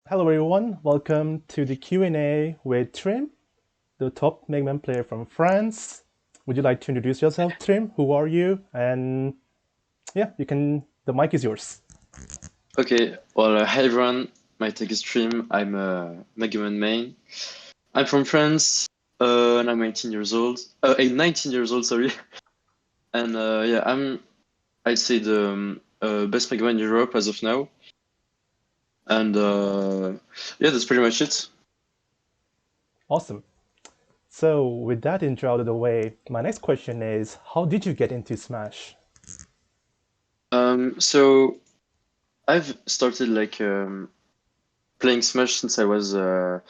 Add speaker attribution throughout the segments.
Speaker 1: Hello everyone, welcome to the Q&A with TriM, the top Mega Man player from France. Would you like to introduce yourself, TriM? Who are you? And yeah, the mic is yours.
Speaker 2: Okay, well, hi everyone. My tag is TriM. I'm a Mega Man main. I'm from France, and I'm 18 years old. 19 years old, sorry. And yeah, I'd say the best Mega Man in Europe as of now. And yeah, that's pretty much it.
Speaker 1: Awesome. So with that intro out of the way, my next question is, how did you get into Smash?
Speaker 2: So I've started playing Smash since I was 8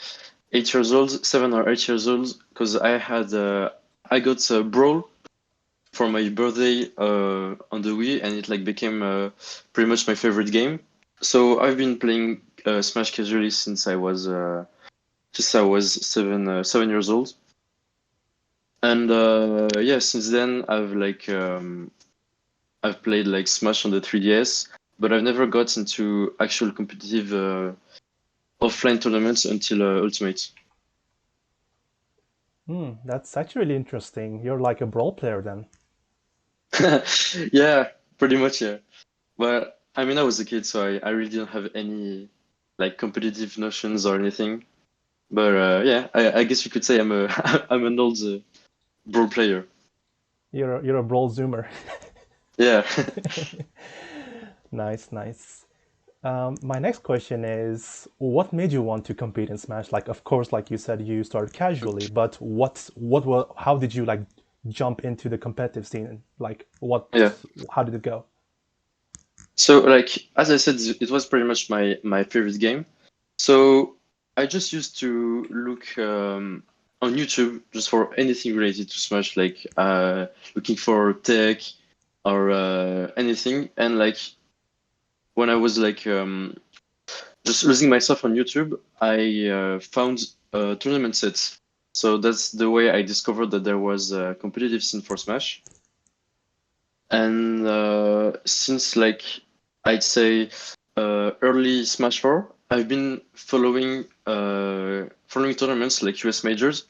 Speaker 2: years old, 7 or 8 years old, because I got Brawl for my birthday on the Wii, and it like became pretty much my favorite game. So I've been playing Smash casually since I was 7 years old, and yeah, since then I've played like Smash on the 3DS, but I've never got into actual competitive offline tournaments until Ultimate.
Speaker 1: That's actually really interesting. You're like a brawl player then.
Speaker 2: Yeah, pretty much, yeah. But I mean, I was a kid, so I really didn't have any like competitive notions or anything. But yeah, I guess you could say I'm a I'm an old brawl player.
Speaker 1: You're a brawl zoomer.
Speaker 2: Yeah.
Speaker 1: Nice, nice. My next question is, what made you want to compete in Smash? Like, of course, like you said, you started casually, but how did you like jump into the competitive scene? Like,
Speaker 2: Yeah.
Speaker 1: how did it go?
Speaker 2: So like as I said, it was pretty much my favorite game. So I just used to look on YouTube just for anything related to Smash, like looking for tech or anything. And like when I was just losing myself on YouTube, I found tournament sets. So that's the way I discovered that there was a competitive scene for Smash. And since I'd say early Smash 4, I've been following tournaments like US majors.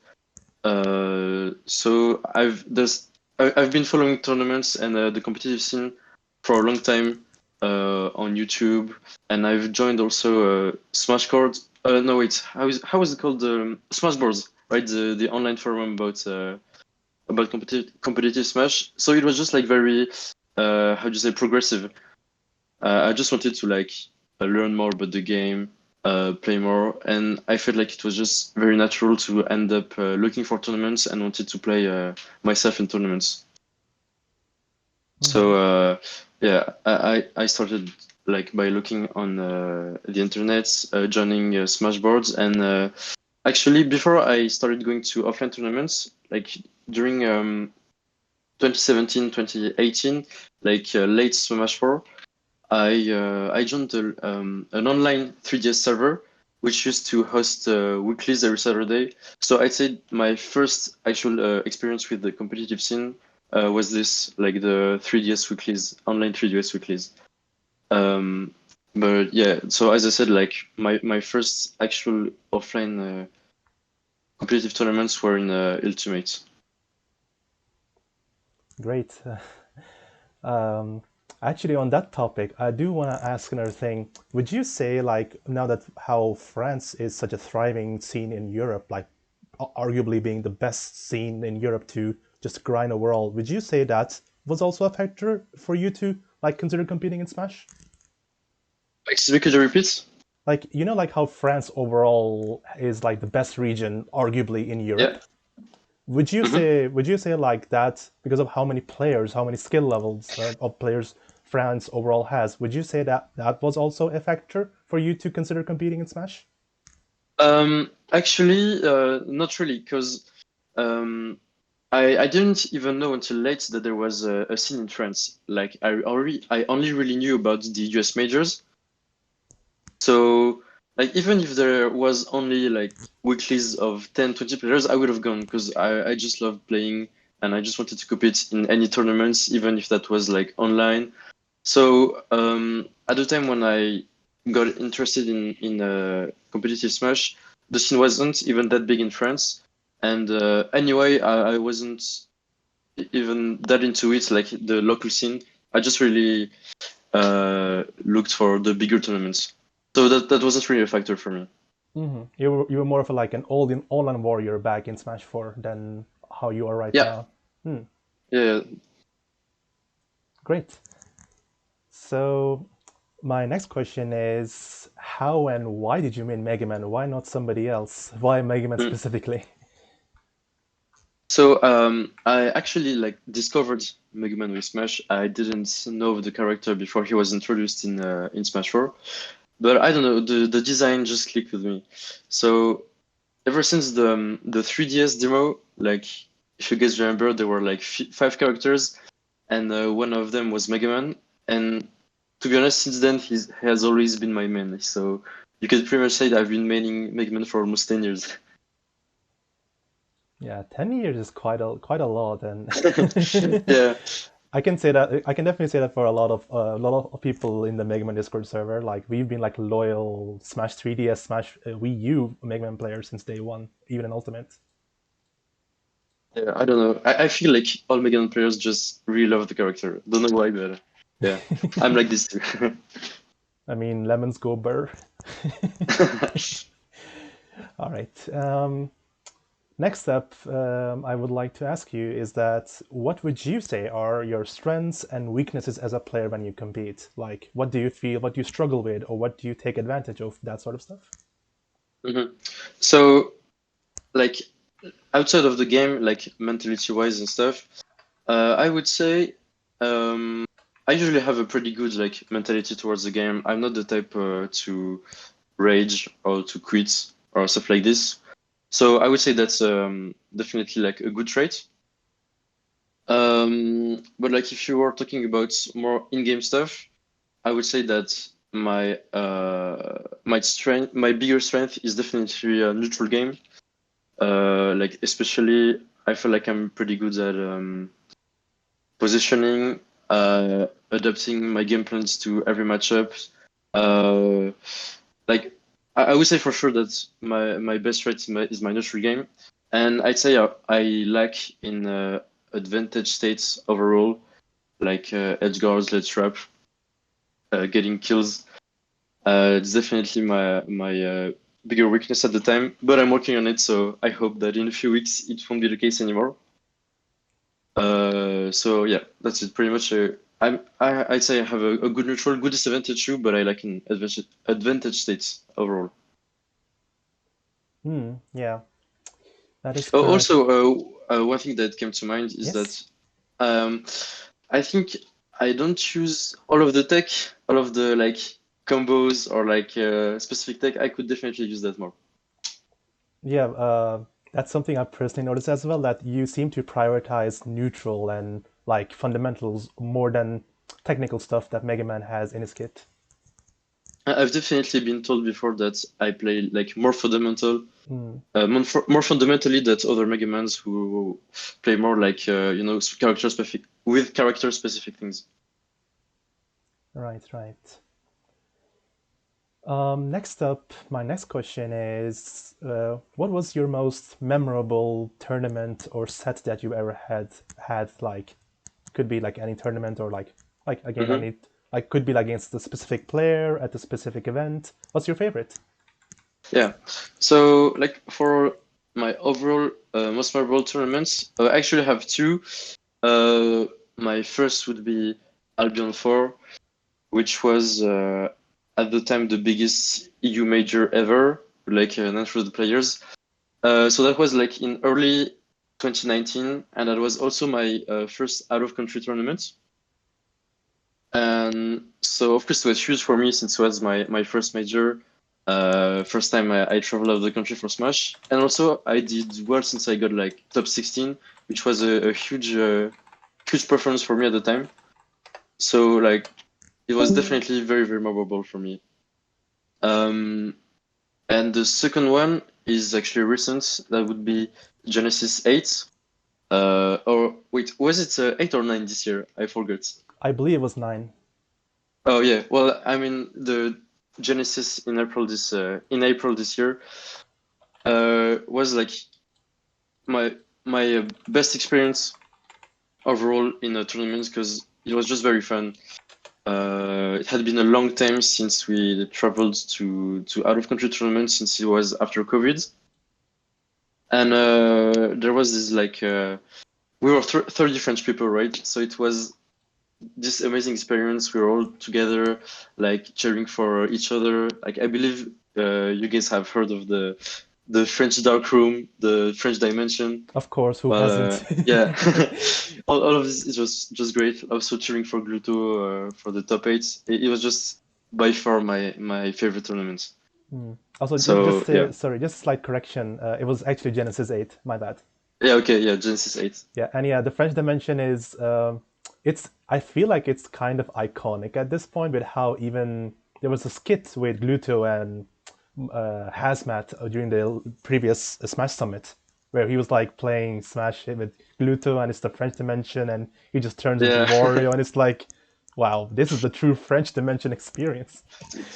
Speaker 2: So I've been following tournaments and the competitive scene for a long time on YouTube, and I've joined also Smash Court. No, wait, how is it called? Smash Boards, right? The online forum about competitive Smash. So it was just like very how do you say progressive. I just wanted to learn more about the game, play more, and I felt like it was just very natural to end up looking for tournaments and wanted to play myself in tournaments.
Speaker 1: Hmm.
Speaker 2: So yeah, I started like by looking on the internet, joining Smash boards, and actually before I started going to offline tournaments, like during 2017, 2018, late Smash 4. I joined an online 3DS server which used to host weeklies every Saturday. So I'd say my first actual experience with the competitive scene was this, like the 3DS weeklies, online 3DS weeklies. Um, but yeah, so as I said, like my first actual offline competitive tournaments were in Ultimate.
Speaker 1: Great. Um, Actually, on that topic, I do want to ask another thing. Would you say, like, now that how France is such a thriving scene in Europe, like arguably being the best scene in Europe to just grind a world, would you say that was also a factor for you to like consider competing in Smash?
Speaker 2: Excuse me, could you repeat?
Speaker 1: Like, like how France overall is like the best region, arguably in
Speaker 2: Yeah.
Speaker 1: Europe. Would you say like that because of how many players, how many skill levels of players France overall has? Would you say that that was also a factor for you to consider competing in Smash?
Speaker 2: Actually, not really, because um, I didn't even know until late that there was a scene in France. Like I only really knew about the US majors. So like even if there was only like weeklies of 10, 20 players, I would have gone because I just love playing and I just wanted to compete in any tournaments, even if that was like online. So at the time when I got interested in competitive Smash, the scene wasn't even that big in France. And anyway, I wasn't even that into it, like the local scene. I just really looked for the bigger tournaments. So that wasn't really a factor for me.
Speaker 1: You were more of a, like an all-in warrior back in Smash 4 than how you are right
Speaker 2: Yeah,
Speaker 1: now. Hmm,
Speaker 2: yeah.
Speaker 1: great. So my next question is, how and why did you main Mega Man? Why not somebody else? Why Mega Man
Speaker 2: Mm.
Speaker 1: specifically?
Speaker 2: So I actually like discovered Mega Man with Smash. I didn't know the character before he was introduced in Smash 4, but I don't know, the design just clicked with me. So ever since the 3DS demo, like if you guys remember, there were like f five characters, and one of them was Mega Man. And to be honest, since then he has always been my main. So you could pretty much say that I've been maining Mega Man for almost 10 years.
Speaker 1: Yeah, 10 years is quite a lot, and
Speaker 2: Yeah,
Speaker 1: I can say that I can definitely say that for a lot of people in the Mega Man Discord server. Like we've been like loyal Smash 3DS, Smash Wii U Mega Man players since day one, even in Ultimate.
Speaker 2: yeah, I don't know. I feel like all Mega Man players just really love the character. Don't know why, but yeah, I'm like this too.
Speaker 1: I mean, lemons go burr. All right. Next up, I would like to ask you is that what would you say are your strengths and weaknesses as a player when you compete? Like, what do you feel, what do you struggle with, or what do you take advantage of, that sort of stuff?
Speaker 2: Mhm. So, like outside of the game, like mentality wise and stuff, I would say I usually have a pretty good like mentality towards the game. I'm not the type to rage or to quit or stuff like this. So I would say that's definitely like a good trait. But like if you were talking about more in-game stuff, I would say that my bigger strength is definitely a neutral game. Like especially, I feel like I'm pretty good at positioning, adapting my game plans to every matchup. Uh, like I would say for sure that my best trait is my neutral game, and I'd say I lack in advantage states overall, like edge guards, let's trap, getting kills. It's definitely my bigger weakness at the time, but I'm working on it, so I hope that in a few weeks it won't be the case anymore. So yeah, that's it pretty much. I'd say I have a good neutral, good disadvantage too, but I like in advantage states overall.
Speaker 1: Yeah, that is
Speaker 2: Also,
Speaker 1: correct.
Speaker 2: one thing that came to mind is
Speaker 1: Yes.
Speaker 2: that um, I think I don't use all of the tech, all of the like combos or like specific tech. I could definitely use that more.
Speaker 1: Yeah, that's something I've personally noticed as well, that you seem to prioritize neutral and like fundamentals more than technical stuff that Mega Man has in his kit.
Speaker 2: I've definitely been told before that I play like more fundamental,
Speaker 1: Mm,
Speaker 2: more fundamentally than other Mega Mans who play more like character specific with character specific things.
Speaker 1: right, right. Next up, my next question is, what was your most memorable tournament or set that you ever had? Like, could be like any tournament or like again, I
Speaker 2: Hmm.
Speaker 1: need like could be like against a specific player at a specific event. What's your favorite?
Speaker 2: Yeah. So like for my overall most memorable tournaments, I actually have two. Uh, my first would be Albion 4, which was at the time the biggest EU major ever, like 900 players. So that was like in early 2019, and that was also my first out of country tournament. And so, of course, it was huge for me since it was my first major, first time I traveled out of the country for Smash. And also, I did well since I got like top 16, which was a huge performance for me at the time. So, like, it was definitely very, very memorable for me. Um, and the second one is actually recent. That would be Genesis 8. Or wait, was it 8 or 9 this year? I forgot.
Speaker 1: I believe it was 9.
Speaker 2: Oh yeah. Well, I mean Genesis in April this year was like my best experience overall in a tournament because it was just very fun. It had been a long time since we traveled to out of country tournaments since it was after COVID, and there was this like we were 30 French people, right? So it was this amazing experience. We were all together, like cheering for each other. Like I believe you guys have heard of the French Dark Room, the French Dimension.
Speaker 1: Of course, who
Speaker 2: Well,
Speaker 1: hasn't?
Speaker 2: yeah, all of this it was just great. Also cheering for Gluto for the top eight. It was just by far my favorite tournament.
Speaker 1: Also,
Speaker 2: So yeah,
Speaker 1: sorry, just slight correction. It was actually Genesis 8. My bad.
Speaker 2: yeah, okay, yeah, Genesis 8.
Speaker 1: Yeah, and yeah, the French Dimension is it's. I feel like it's kind of iconic at this point with how even there was a skit with Gluto and Hazmat during the previous Smash Summit where he was like playing Smash with Gluto and it's the French Dimension and he just turns into
Speaker 2: Yeah.
Speaker 1: Wario and it's like, wow, this is the true French Dimension experience.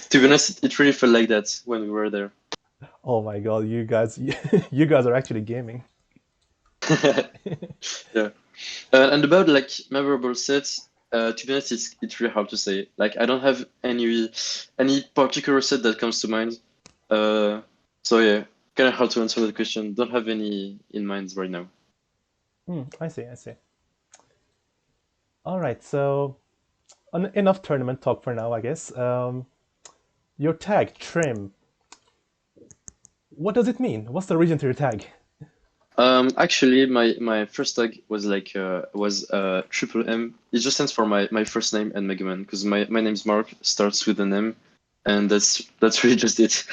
Speaker 2: To be honest, it really felt like that when we were there.
Speaker 1: Oh my god, you guys, you guys are actually gaming.
Speaker 2: Yeah. And about like memorable sets, to be honest, it's really hard to say. Like I don't have any particular set that comes to mind. Uh, so yeah, kind of hard to answer the question. Don't have any in mind right now.
Speaker 1: I see, I see. All right, so enough tournament talk for now, I guess. Your tag, TriM, what does it mean? What's the origin to your tag?
Speaker 2: Actually, my first tag was like was triple M. It just stands for my first name and Mega Man because my name's Mark, starts with an M, and that's really just it.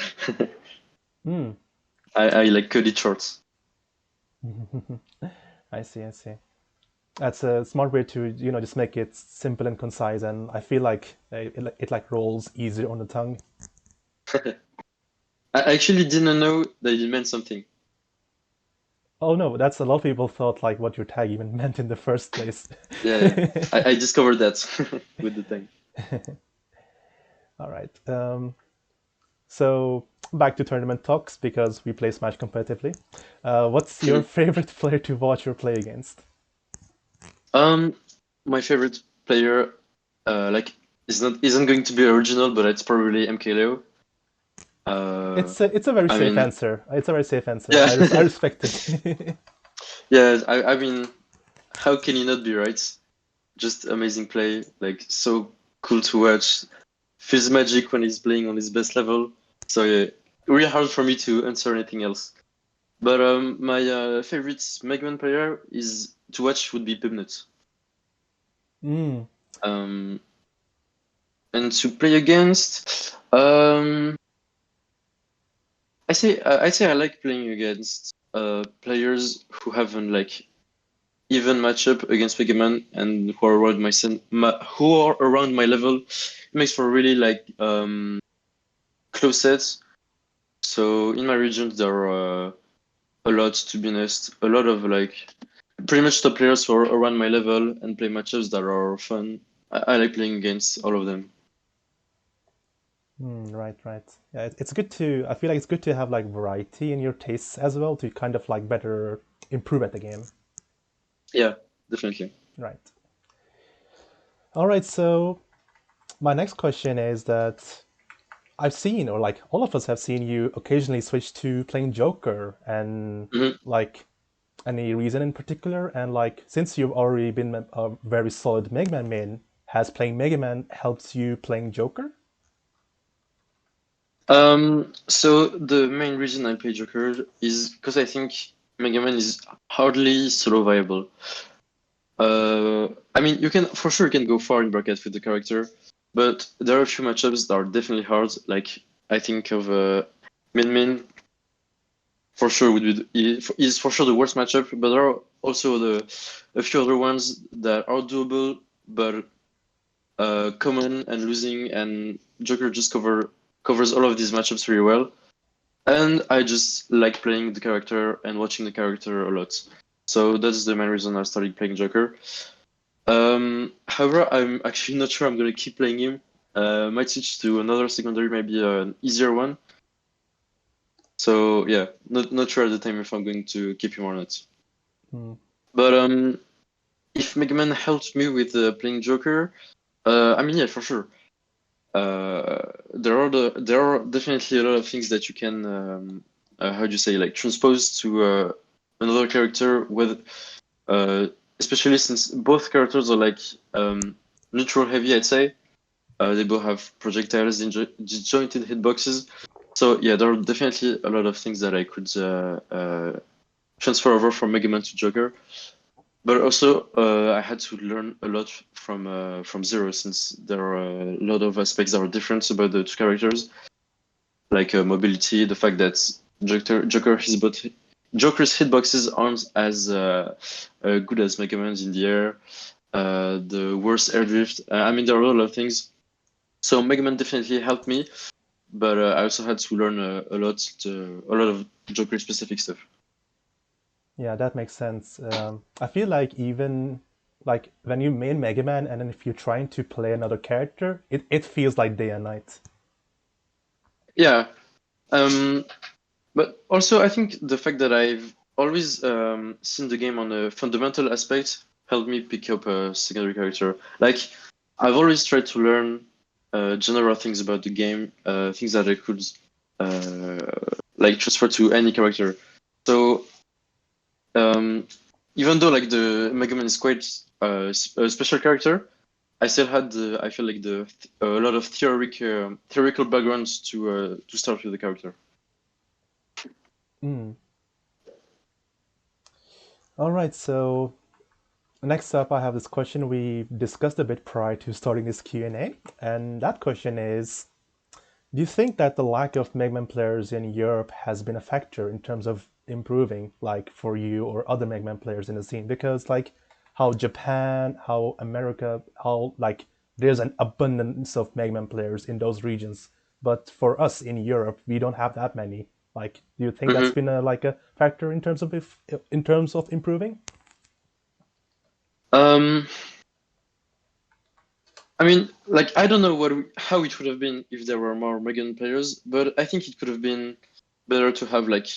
Speaker 1: Hmm.
Speaker 2: I like cut it short.
Speaker 1: I see, I see. That's a smart way to, just make it simple and concise, and I feel like it like rolls easier on the tongue.
Speaker 2: I actually didn't know that it meant something.
Speaker 1: Oh no, that's a lot of people thought like what your tag even meant in the first place.
Speaker 2: Yeah, yeah. I discovered that with the thing.
Speaker 1: All right. So back to tournament talks because we play Smash competitively. What's your favorite player to watch or play against?
Speaker 2: Um, my favorite player, like, isn't going to be original, but it's probably MKLeo. Uh,
Speaker 1: It's a very
Speaker 2: I
Speaker 1: safe
Speaker 2: mean,
Speaker 1: answer. It's a very safe answer.
Speaker 2: yeah,
Speaker 1: I respect it.
Speaker 2: yeah. I mean, how can you not be right? Just amazing play, like so cool to watch. Feels magic when he's playing on his best level. So yeah, really hard for me to answer anything else. But my favorite Megman player is to watch would be Pibnut.
Speaker 1: mm,
Speaker 2: Um, and to play against, I say I like playing against players who have an like even matchup against Mega Man and who are around who are around my level. It makes for really like close sets. So in my region there are a lot, to be honest, a lot of like pretty much top players who are around my level and play matchups that are fun. I like playing against all of them.
Speaker 1: right, right. Yeah, it's good to. I feel like it's good to have like variety in your tastes as well to kind of like better improve at the game.
Speaker 2: Yeah, definitely.
Speaker 1: Right. All right. So my next question is that I've seen, or like all of us have seen you occasionally switch to playing Joker, and
Speaker 2: Mhm.
Speaker 1: like any reason in particular? And like since you've already been a very solid Mega Man main, has playing Mega Man helps you playing Joker?
Speaker 2: So the main reason I play Joker is because I think Mega Man is hardly solo viable. I mean, you can for sure you can go far in bracket with the character, but there are a few matchups that are definitely hard. Like I think of Min Min for sure is for sure the worst matchup, but there are also a few other ones that are doable, but common and losing, and Joker just covers all of these matchups really well. And I just like playing the character and watching the character a lot. So that's the main reason I started playing Joker. However, I'm actually not sure I'm gonna keep playing him. Might switch to another secondary, maybe an easier one. So yeah, not sure at the time if I'm going to keep him or not.
Speaker 1: Hmm.
Speaker 2: But if Mega Man helped me with playing Joker, I mean yeah, for sure. There are definitely a lot of things that you can how do you say, like, transpose to another character with especially since both characters are like neutral heavy, I'd say. They both have projectiles, disjointed hitboxes. So yeah, there are definitely a lot of things that I could transfer over from Mega Man to Joker. But also, I had to learn a lot from Zero, since there are a lot of aspects that are different about the two characters, like mobility, the fact that Joker's hitboxes aren't as good as Mega Man's in the air, the worse air drift. I mean, there are a lot of things. So Mega Man definitely helped me, but I also had to learn a lot of Joker specific stuff.
Speaker 1: Yeah, that makes sense. I feel like even like when you main Mega Man and then if you're trying to play another character, it feels like day and night.
Speaker 2: Yeah, um, but also I think the fact that I've always seen the game on a fundamental aspect helped me pick up a secondary character. Like, I've always tried to learn general things about the game, things that I could like transfer to any character. So um, even though like the Mega Man is quite a special character, I still had I feel like a lot of theoretical backgrounds to start with the character.
Speaker 1: Mm. All right, so next up, I have this question we discussed a bit prior to starting this Q&A, and that question is, do you think that the lack of Mega Man players in Europe has been a factor in terms of improving, like for you or other Mega Man players in the scene? Because like how Japan, how America, how like there's an abundance of Mega Man players in those regions, but for us in Europe, we don't have that many. Like, do you think that's
Speaker 2: Hmm.
Speaker 1: been a factor in terms of in terms of improving?
Speaker 2: Um, I mean, like, I don't know how it would have been if there were more Megan players, but I think it could have been better to have like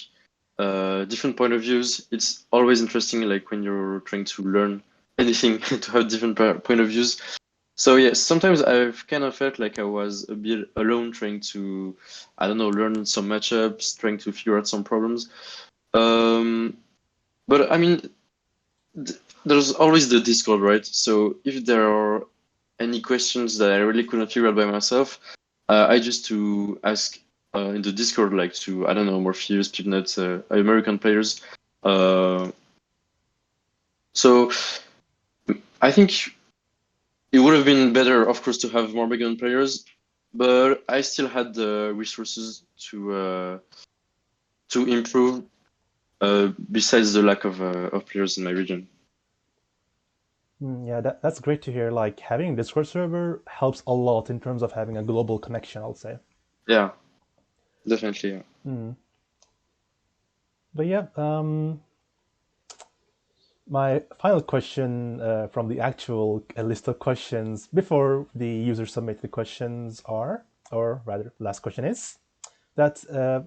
Speaker 2: different point of views. It's always interesting, like when you're trying to learn anything, to have different point of views. So yes, sometimes I've kind of felt like I was a bit alone trying to, I don't know, learn some matchups, trying to figure out some problems. Um, but I mean, there's always the Discord, right? So if there are any questions that I really couldn't figure out by myself, I just to ask in the Discord, like to, I don't know, Morpheus, Pipnet, American players. Uh, so I think it would have been better, of course, to have more Megan players, but I still had the resources to improve. Besides the lack of players in my region.
Speaker 1: Yeah, that's great to hear. Like having a Discord server helps a lot in terms of having a global connection, I'll say.
Speaker 2: Yeah, definitely. Yeah.
Speaker 1: Mm. But yeah, my final question from the actual list of questions before the user submit the questions are, or rather, last question is that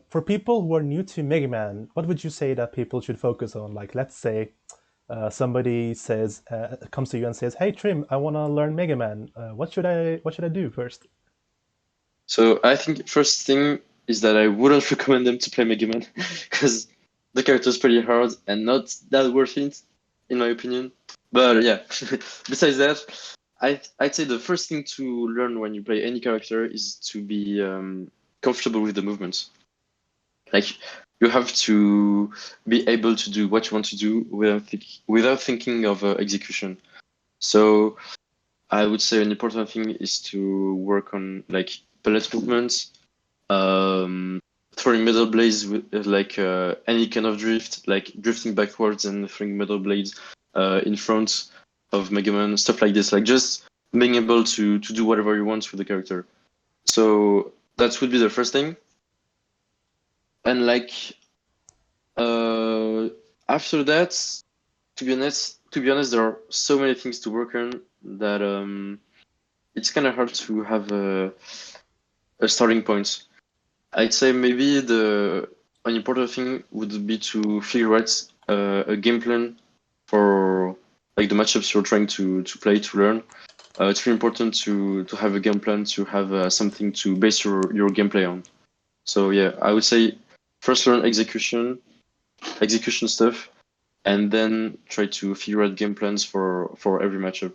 Speaker 1: for people who are new to Mega Man, what would you say that people should focus on? Like, let's say somebody says comes to you and says, "Hey, TriM, I want to learn Mega Man. What should I do first?"
Speaker 2: So I think first thing is that I wouldn't recommend them to play Mega Man because the character is pretty hard and not that worth it, in my opinion. But yeah, besides that, I'd say the first thing to learn when you play any character is to be comfortable with the movements. Like, you have to be able to do what you want to do without thinking of execution. So I would say an important thing is to work on like palette movements, um, throwing metal blades with like any kind of drift, like drifting backwards and throwing metal blades in front of Mega Man, stuff like this. Like, just being able to do whatever you want with the character. So that would be the first thing. And like uh, after that, to be honest, there are so many things to work on that it's kind of hard to have a starting point. I'd say maybe the an important thing would be to figure out a game plan for like the matchups you're trying to play to learn. It's really important to have a game plan, to have something to base your gameplay on. So yeah, I would say first learn execution stuff, and then try to figure out game plans for every matchup.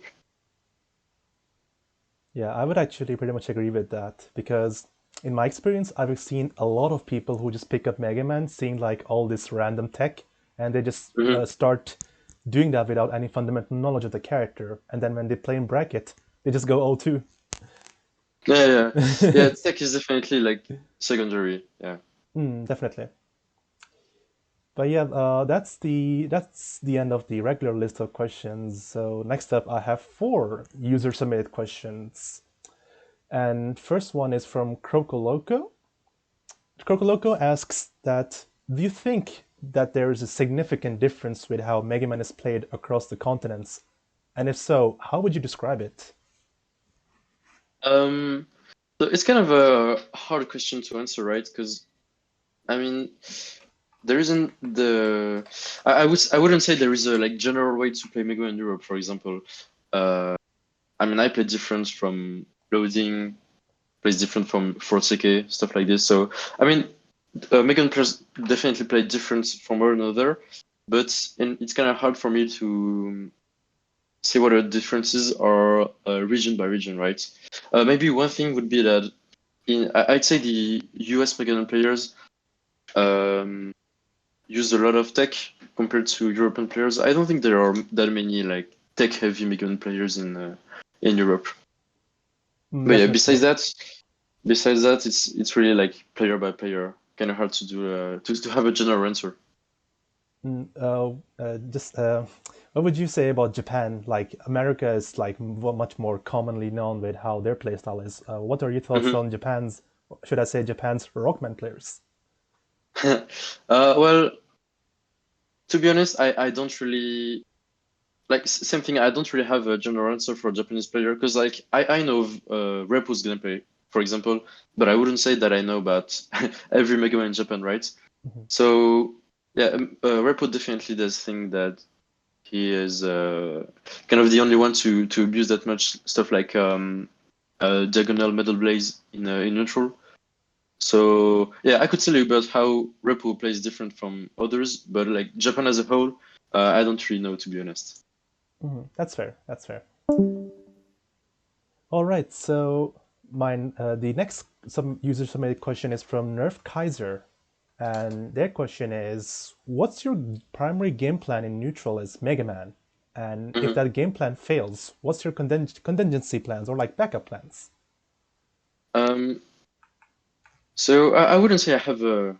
Speaker 1: Yeah, I would actually pretty much agree with that because in my experience, I've seen a lot of people who just pick up Mega Man, seeing like all this random tech, and they just
Speaker 2: Hmm.
Speaker 1: start doing that without any fundamental knowledge of the character. And then when they play in bracket, they just go 0-2.
Speaker 2: Yeah, yeah, yeah. Tech is definitely like secondary. Yeah.
Speaker 1: Definitely. But yeah, that's the end of the regular list of questions. So next up, I have four user submitted questions, and first one is from Krokoloko. Krokoloko asks that do you think that there is a significant difference with how Mega Man is played across the continents? And if so, how would you describe it?
Speaker 2: Um, so it's kind of a hard question to answer, right? Because I mean, there isn't the I wouldn't say there is a like general way to play Mega Man in Europe, for example. Uh, I mean, I play different from loading, plays different from 40K, stuff like this. So I mean, Mega Man players definitely play different from one another, but it's kind of hard for me to say what the differences are region by region, right? Maybe one thing would be that I'd say the US Mega Man players um, use a lot of tech compared to European players. I don't think there are that many like tech-heavy Mega Man players in Europe. But yeah,
Speaker 1: Definitely.
Speaker 2: besides that, it's really like player by player, kind of hard to do to have a general answer.
Speaker 1: Just what would you say about Japan? Like America is like much more commonly known with how their playstyle is. What are your thoughts
Speaker 2: Mhm.
Speaker 1: on Japan's, should I say, Japan's Rockman players?
Speaker 2: Well, to be honest, I don't really like same thing. I don't really have a general answer for a Japanese player because like I know of Repo's gameplay, for example, but I wouldn't say that I know about every Mega Man in Japan, right?
Speaker 1: Mhm.
Speaker 2: So yeah, Repo definitely does think that he is kind of the only one to abuse that much stuff like diagonal metal blaze in neutral. So yeah, I could tell you about how Repo plays different from others, but like Japan as a whole, I don't really know to be honest.
Speaker 1: That's fair. That's fair. All right. So the next some user submitted question is from NerfKaiZer, and their question is, "What's your primary game plan in neutral as Mega Man? And if
Speaker 2: Mhm.
Speaker 1: that game plan fails, what's your contingency plans or like backup plans?"
Speaker 2: Um, so I wouldn't say I have a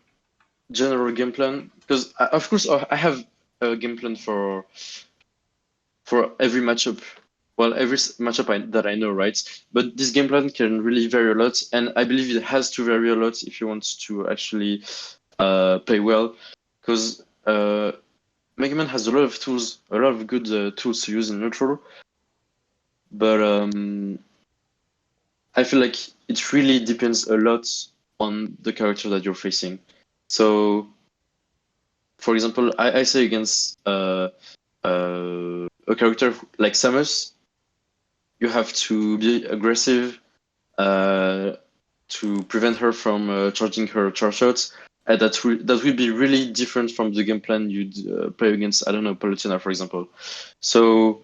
Speaker 2: general game plan because of course I have a game plan for every matchup. Well, every matchup that I know, right? But this game plan can really vary a lot, and I believe it has to vary a lot if you want to actually play well, because Mega Man has a lot of tools, a lot of good tools to use in neutral, but I feel like it really depends a lot on the character that you're facing. So, for example, I say against a character like Samus, you have to be aggressive uh, to prevent her from charging her charge shots. And that will be really different from the game plan you'd play against, I don't know, Palutena, for example. So,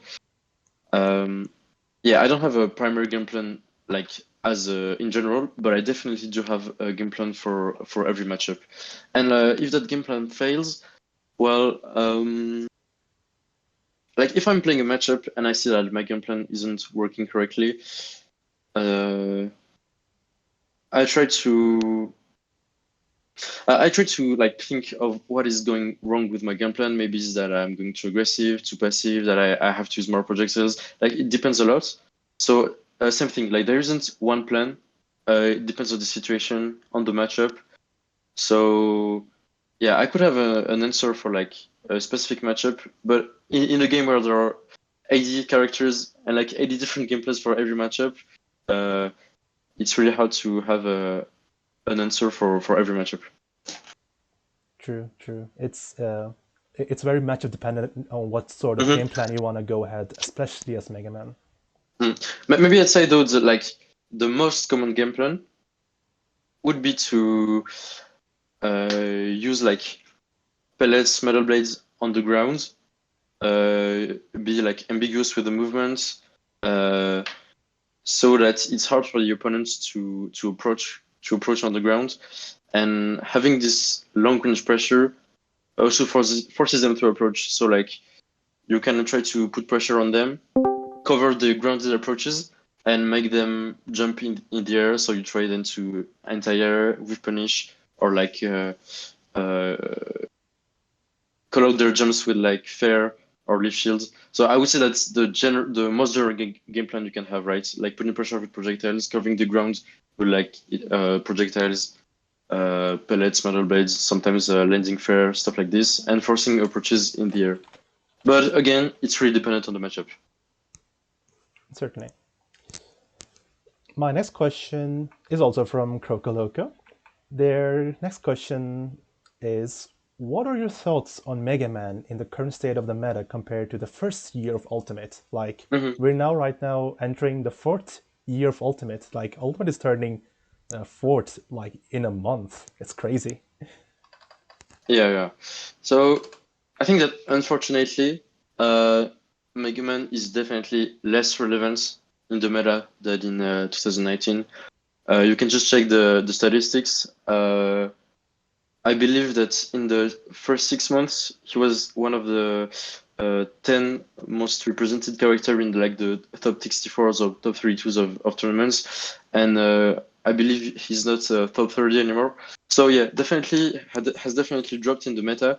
Speaker 2: um, yeah, I don't have a primary game plan like as in general, but I definitely do have a game plan for every matchup. And if that game plan fails, well, like if I'm playing a matchup and I see that my game plan isn't working correctly, uh, I try to I try to like think of what is going wrong with my game plan. Maybe it's that I'm going too aggressive, too passive, that I have to use more projectiles. Like it depends a lot. So same thing. Like there isn't one plan. It depends on the situation, on the matchup. So yeah, I could have an answer for like a specific matchup, but in a game where there are 80 characters and like 80 different gameplays for every matchup, uh, it's really hard to have an answer for every matchup.
Speaker 1: True, true. It's very matchup dependent on what sort of
Speaker 2: Mhm.
Speaker 1: game plan you want to go ahead, especially as Mega Man.
Speaker 2: Maybe I'd say though that like the most common game plan would be to use like pellets, metal blades on the ground, be like ambiguous with the movements, uh, so that it's hard for the opponents to approach on the ground, and having this long range pressure also forces them to approach. So like you can try to put pressure on them, cover the grounded approaches, and make them jump in the air. So you try then to anti-air with punish or like uh, call out their jumps with like fair or leaf shields. So I would say that's the most general game plan you can have, right? Like putting pressure with projectiles, covering the ground with like projectiles, pellets, metal blades, sometimes landing fair, stuff like this, and forcing approaches in the air. But again, it's really dependent on the matchup.
Speaker 1: Certainly. My next question is also from Krokoloko. Their next question is, what are your thoughts on Mega Man in the current state of the meta compared to the first year of Ultimate? Like,
Speaker 2: Hmm.
Speaker 1: we're now right now entering the fourth year of Ultimate. Like, Ultimate is turning fourth like in a month. It's crazy.
Speaker 2: Yeah, yeah. So I think that unfortunately, uh, Mega Man is definitely less relevant in the meta than in 2019. You can just check the statistics. I believe that in the first 6 months, he was one of the 10 most represented character in like the top 64s or top 32s of tournaments, and I believe he's not top 30 anymore. So yeah, definitely has definitely dropped in the meta,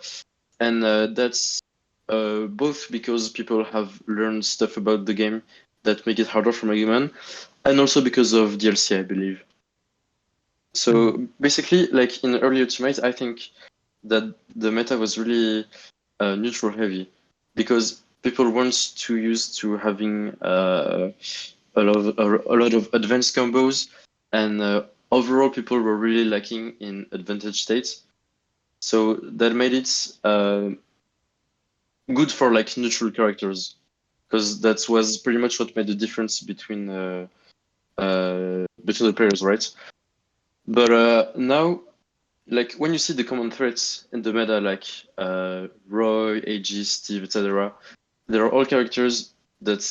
Speaker 2: and that's both because people have learned stuff about the game that make it harder for Mega Man, and also because of DLC, I believe.
Speaker 1: Hmm.
Speaker 2: So basically, like in early Ultimate, I think that the meta was really neutral heavy because people weren't too used to having a lot of advanced combos, and overall people were really lacking in advantage states. So that made it good for like neutral characters because that was pretty much what made the difference between the players, right? But now, like when you see the common threats in the meta, like Roy, AG, Steve, etc., there are all characters that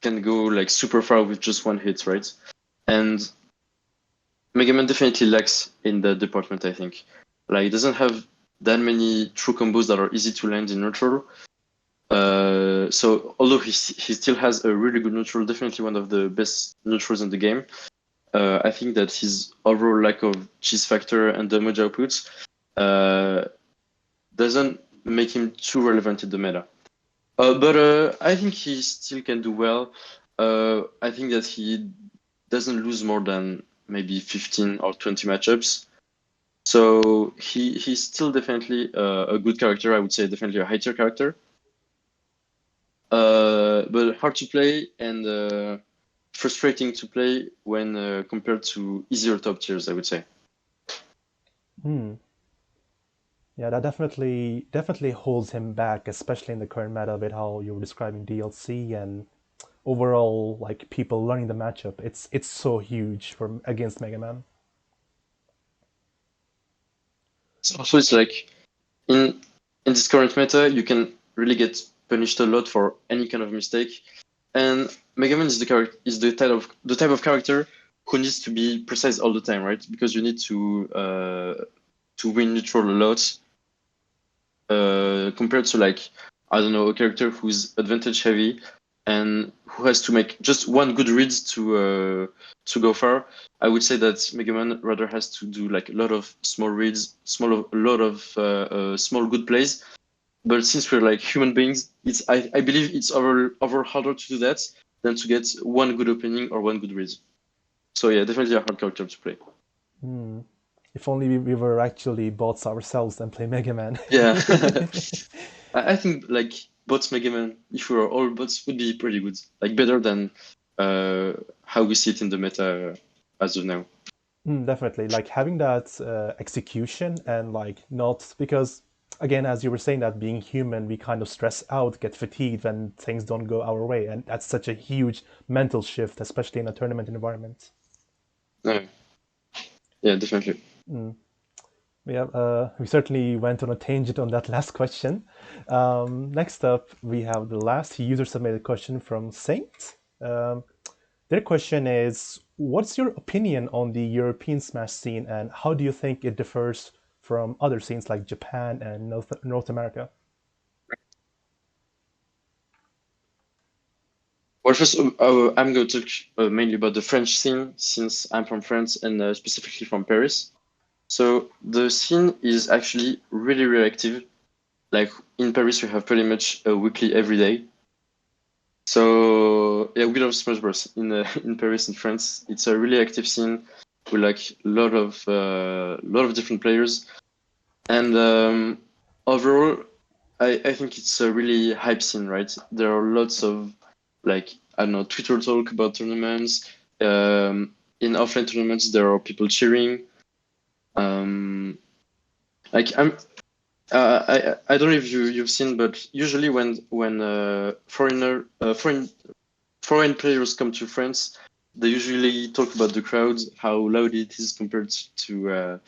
Speaker 2: can go like super far with just one hit, right? And Mega Man definitely lacks in that department, I think. Like, it doesn't have that many true combos that are easy to land in neutral. So although he still has a really good neutral, definitely one of the best neutrals in the game. I think that his overall lack of cheese factor and damage outputs uh, doesn't make him too relevant in the meta. But I think he still can do well. I think that he doesn't lose more than maybe 15 or 20 matchups. So he's still definitely a good character. I would say definitely a high tier character. But hard to play and frustrating to play when compared to easier top tiers, I would say.
Speaker 1: Hmm. Yeah, that definitely holds him back, especially in the current meta with how you were describing DLC and overall like people learning the matchup. It's so huge for against Mega Man.
Speaker 2: So it's like in this current meta, you can really get punished a lot for any kind of mistake. And Mega Man is the type of character who needs to be precise all the time, right? Because you need to win neutral a lot, compared to like I don't know, a character who's advantage heavy and who has to make just one good read to go far. I would say that Mega Man rather has to do like a lot of small reads, a lot of small good plays. But since we're like human beings, I believe it's over harder to do that than to get one good opening or one good read. So yeah, definitely a hard character to play.
Speaker 1: Hmm. If only we were actually bots ourselves and play Mega Man.
Speaker 2: Yeah, I think like bots Mega Man, if we were all bots, would be pretty good. Like better than uh, how we see it in the meta as of now.
Speaker 1: Definitely, like having that execution and like not because again, as you were saying, that being human, we kind of stress out, get fatigued when things don't go our way, and that's such a huge mental shift, especially in a tournament environment.
Speaker 2: No, yeah, definitely.
Speaker 1: Yeah, we certainly went on a tangent on that last question. Next up, we have the last user submitted question from Saint. Um, their question is, what's your opinion on the European Smash scene and how do you think it differs from other scenes like Japan and North America?
Speaker 2: Well, first, I'm going to talk mainly about the French scene since I'm from France and specifically from Paris. So the scene is actually really, really active. Like in Paris, we have pretty much a weekly every day. So yeah, we love Smash Bros. In in Paris, in France. It's a really active scene with like lot of different players, and overall, I think it's a really hype scene, right? There are lots of like I don't know Twitter talk about tournaments. In offline tournaments, there are people cheering. Um, like I don't know if you've seen, but usually when foreign players come to France, they usually talk about the crowd, how loud it is compared to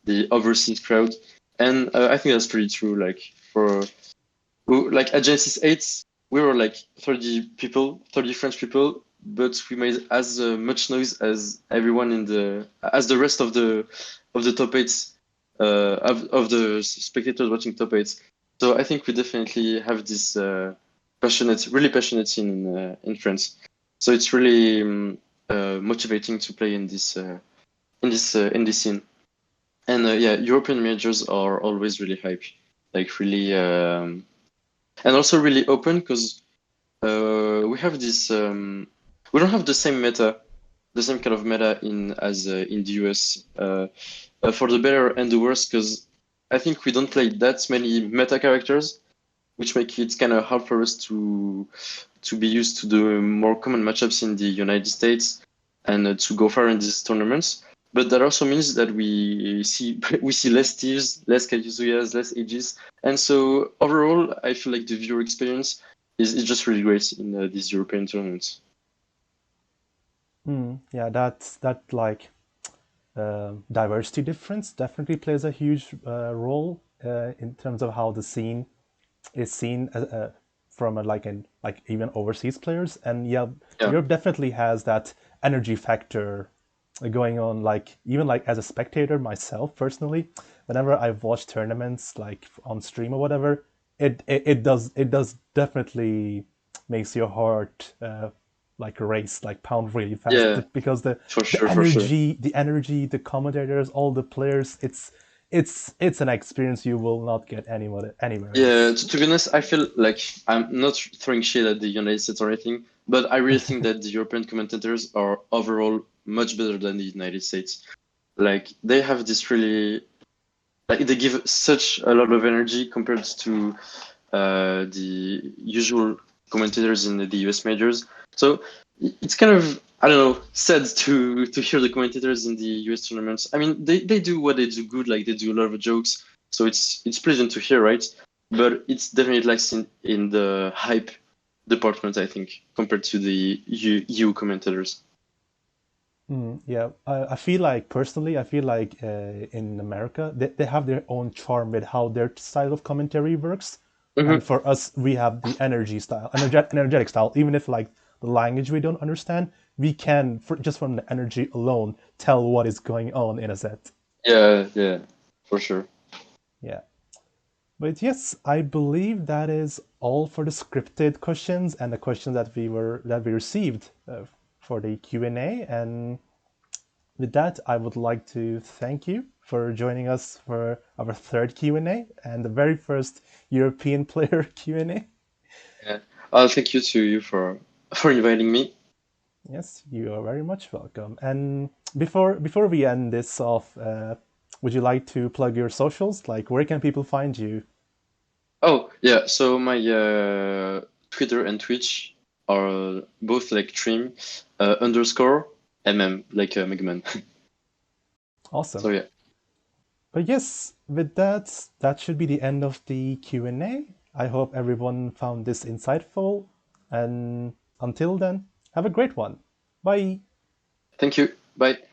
Speaker 2: the overseas crowd, and I think that's pretty true. Like for like at Genesis 8, we were like 30 people, 30 French people, but we made as much noise as everyone in as the rest of the top eights, of the spectators watching top eights. So I think we definitely have this really passionate scene in France. So it's really motivating to play in in this scene. And yeah, European majors are always really hype, like really. And also really open because we have this we don't have the same meta, the same kind of meta in the US, for the better and the worse, because I think we don't play that many meta characters, which make it kind of hard for us to be used to the more common matchups in the United States and to go far in these tournaments. But that also means that we see we see less Steves, less Kayuzuyas, less Aegis, and so overall, I feel like the viewer experience is just really great in these European tournaments.
Speaker 1: Yeah, that like diversity difference definitely plays a huge role in terms of how the scene is seen from like even overseas players. And yeah,
Speaker 2: Yeah,
Speaker 1: Europe definitely has that energy factor going on. Like even like as a spectator myself personally, whenever I've watched tournaments like on stream or whatever, it does definitely makes your heart like race, like pound really fast
Speaker 2: yeah,
Speaker 1: because
Speaker 2: for
Speaker 1: the
Speaker 2: sure, for sure.
Speaker 1: energy, the commentators, all the players, it's an experience you will not get anywhere
Speaker 2: Yeah,
Speaker 1: else.
Speaker 2: to be honest, I feel like I'm not throwing shade at the United States or anything, but I really think that the European commentators are overall much better than the United States. Like they have this really like they give such a lot of energy compared to the usual commentators in the US majors. So it's kind of I don't know sad to hear the commentators in the US tournaments. I mean they do what they do good, like they do a lot of jokes, so it's pleasant to hear, right? But it's definitely lacks in the hype department, I think, compared to the EU commentators.
Speaker 1: Yeah, I feel like personally, I feel like in America, they have their own charm with how their style of commentary works. And
Speaker 2: Hmm.
Speaker 1: for us, we have the energy style, energetic style. Even if like the language we don't understand, we can, just from the energy alone, tell what is going on in a set.
Speaker 2: Yeah, yeah, for sure.
Speaker 1: Yeah. But yes, I believe that is all for the scripted questions and the questions that we received for the Q&A. And with that, I would like to thank you for joining us for our third Q&A and the very first European player Q&A.
Speaker 2: Yeah, thank you to you for inviting me.
Speaker 1: Yes, you are very much welcome. And before we end this off, would you like to plug your socials? Like, where can people find you?
Speaker 2: Oh, yeah. So my Twitter and Twitch are both like TriM underscore like Mega Man. So
Speaker 1: Awesome.
Speaker 2: yeah,
Speaker 1: But yes, with that, that should be the end of the Q&A. I hope everyone found this insightful. And until then, have a great one. Bye.
Speaker 2: thank you. Bye.